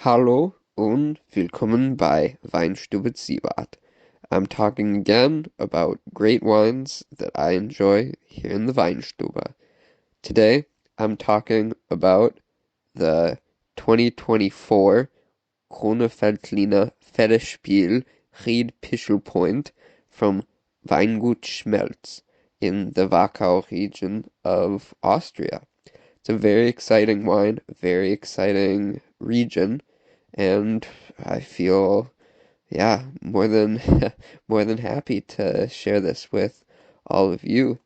Hallo und willkommen bei Weinstube Ziebart. I'm talking again about great wines that I enjoy here in the Weinstube. Today, I'm talking about the 2024 Grüner Veltliner Federspiel Ried Pichl Point from Weingut Schmelz in the Wachau region of Austria. It's a very exciting wine, very exciting region, and I feel, yeah, more than more than happy to share this with all of you.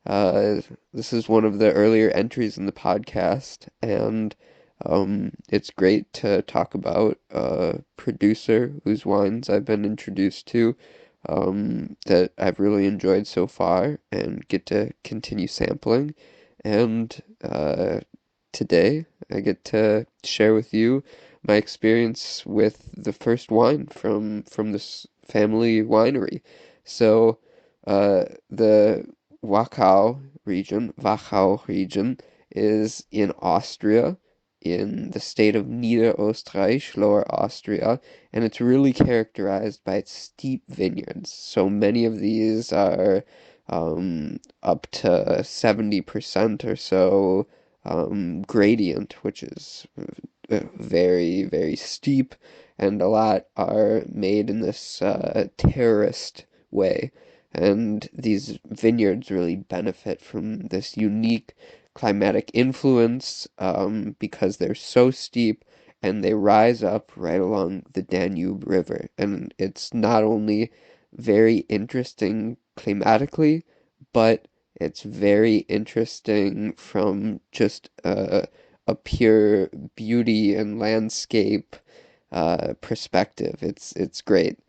Uh, this is one of the earlier entries in the podcast, and it's great to talk about a producer whose wines I've been introduced to, that I've really enjoyed so far and get to continue sampling. And today I get to share with you my experience with the first wine from this family winery. So, the Wachau region is in Austria, in the state of Niederösterreich, Lower Austria, and it's really characterized by its steep vineyards. So many of these are up to 70% or so gradient, which is very, very steep, and a lot are made in this terraced way. And these vineyards really benefit from this unique climatic influence because they're so steep and they rise up right along the Danube River. And it's not only very interesting climatically, but it's very interesting from just a pure beauty and landscape perspective. It's great.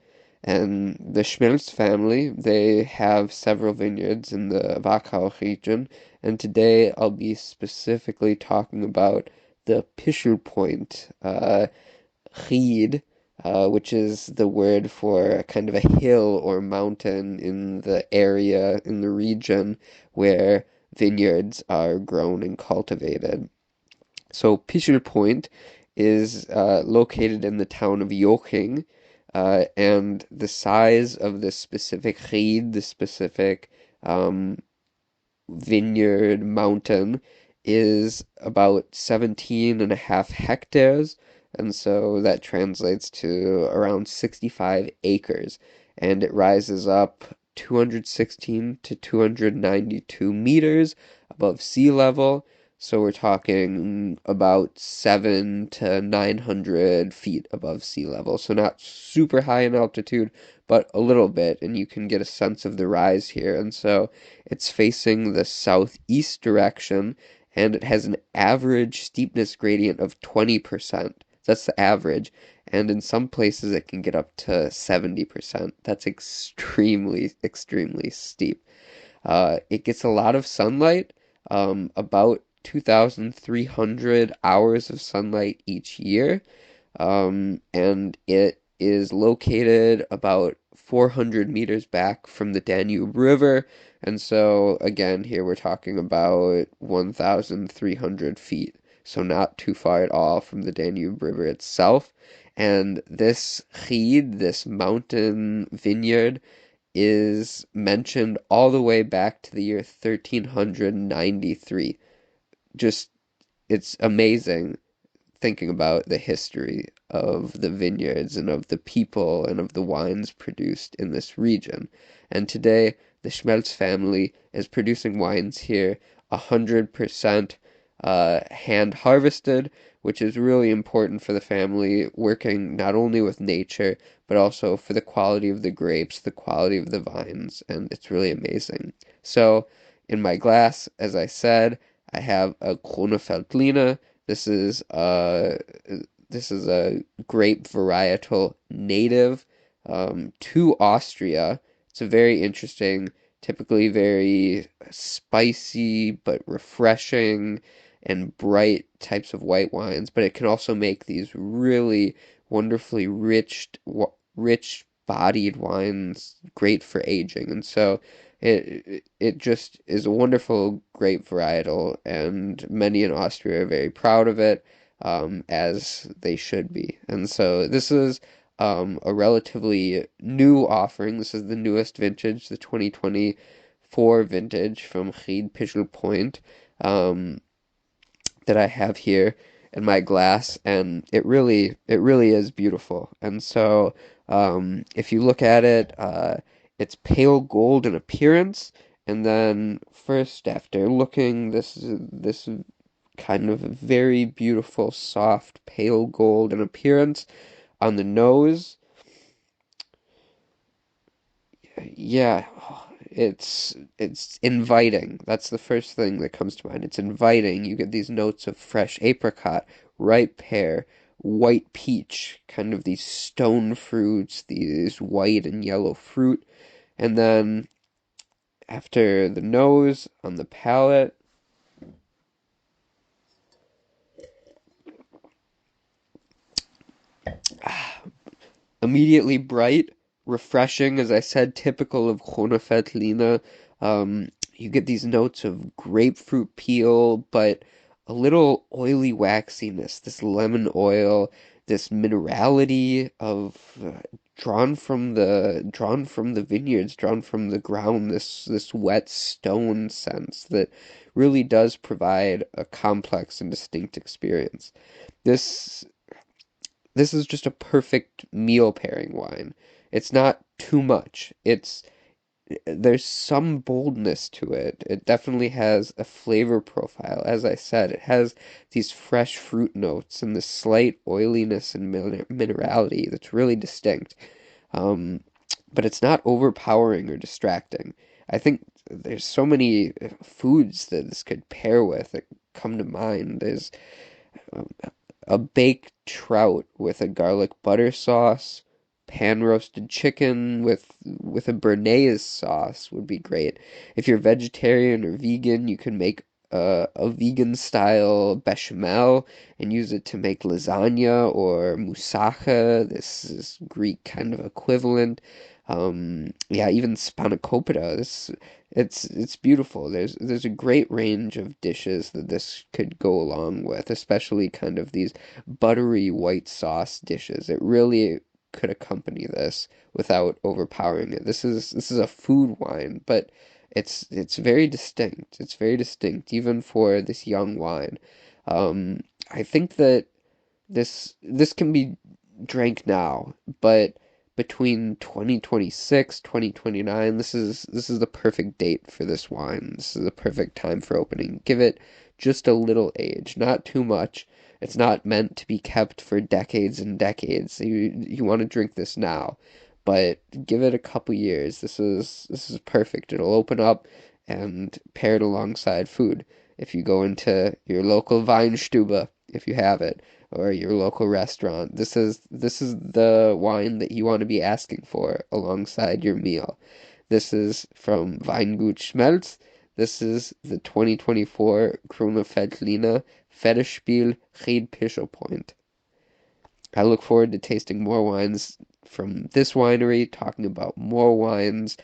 And the Schmelz family, they have several vineyards in the Wachau region, and today I'll be specifically talking about the Pichl Point, Ried, which is the word for kind of a hill or mountain in the area, in the region where vineyards are grown and cultivated. So Pichl Point is located in the town of Joching, and the size of this specific Ried, the specific um, vineyard mountain, is about 17 and a half hectares, and so that translates to around 65 acres, and it rises up 216 to 292 meters above sea level. So we're talking about 7 to 900 feet above sea level. So not super high in altitude, but a little bit, and you can get a sense of the rise here. And so it's facing the southeast direction, and it has an average steepness gradient of 20%. That's the average. And in some places it can get up to 70%. That's extremely, extremely steep. It gets a lot of sunlight, about 2,300 hours of sunlight each year, and it is located about 400 meters back from the Danube River. And so, again, here we're talking about 1,300 feet, so not too far at all from the Danube River itself. And this Ried, this mountain vineyard, is mentioned all the way back to the year 1393. Just, it's amazing thinking about the history of the vineyards and of the people and of the wines produced in this region. And today, the Schmelz family is producing wines here 100% hand harvested, which is really important for the family, working not only with nature, but also for the quality of the grapes, the quality of the vines, and it's really amazing. So, in my glass, as I said, I have a Grüner Veltliner. This is a grape varietal native to Austria. It's a very interesting, typically very spicy but refreshing and bright types of white wines, but it can also make these really wonderfully rich bodied wines great for aging. And so it just is a wonderful grape varietal, and many in Austria are very proud of it. as they should be. And so this is a relatively new offering. This is the newest vintage, the 2024 vintage from Ried Pichl Point, that I have here in my glass, and it really is beautiful. And so if you look at it, it's pale gold in appearance, and then first after looking, this kind of very beautiful, soft, pale gold in appearance on the nose. Yeah, it's inviting. That's the first thing that comes to mind. It's inviting. You get these notes of fresh apricot, ripe pear, white peach, kind of these stone fruits, these white and yellow fruit. And then after the nose, on the palate, immediately bright, refreshing, as I said, typical of Grüner Veltliner. You get these notes of grapefruit peel, but a little oily waxiness, this lemon oil, this minerality of drawn from the vineyards, drawn from the ground, this wet stone sense that really does provide a complex and distinct experience. This this is just a perfect meal pairing wine. It's not too much. There's some boldness to it. It definitely has a flavor profile. As I said, it has these fresh fruit notes and this slight oiliness and minerality that's really distinct. Um, but it's not overpowering or distracting. I think there's so many foods that this could pair with that come to mind. There's um, a baked trout with a garlic butter sauce, pan roasted chicken with a béarnaise sauce would be great. If you're vegetarian or vegan, you can make a vegan style bechamel and use it to make lasagna or moussaka. This is Greek kind of equivalent. Yeah, even spanakopita. It's beautiful. There's a great range of dishes that this could go along with, especially kind of these buttery white sauce dishes. It really could accompany this without overpowering it. This is a food wine, but it's very distinct. It's very distinct even for this young wine. I think that this can be drank now, but between 2026, 2029, this is the perfect date for this wine. This is the perfect time for opening. Give it just a little age, not too much. It's not meant to be kept for decades and decades. You want to drink this now, but give it a couple years. This is perfect. It'll open up and pair it alongside food. If you go into your local Weinstube, if you have it, or your local restaurant. This is the wine that you want to be asking for alongside your meal. This is from Weingut Schmelz. This is the 2024 Grüner Veltliner Federspiel Ried Pichl Point. I look forward to tasting more wines from this winery, talking about more wines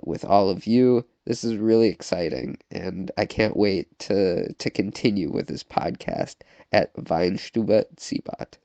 with all of you. This is really exciting, and I can't wait to continue with this podcast at Weinstube Zibat.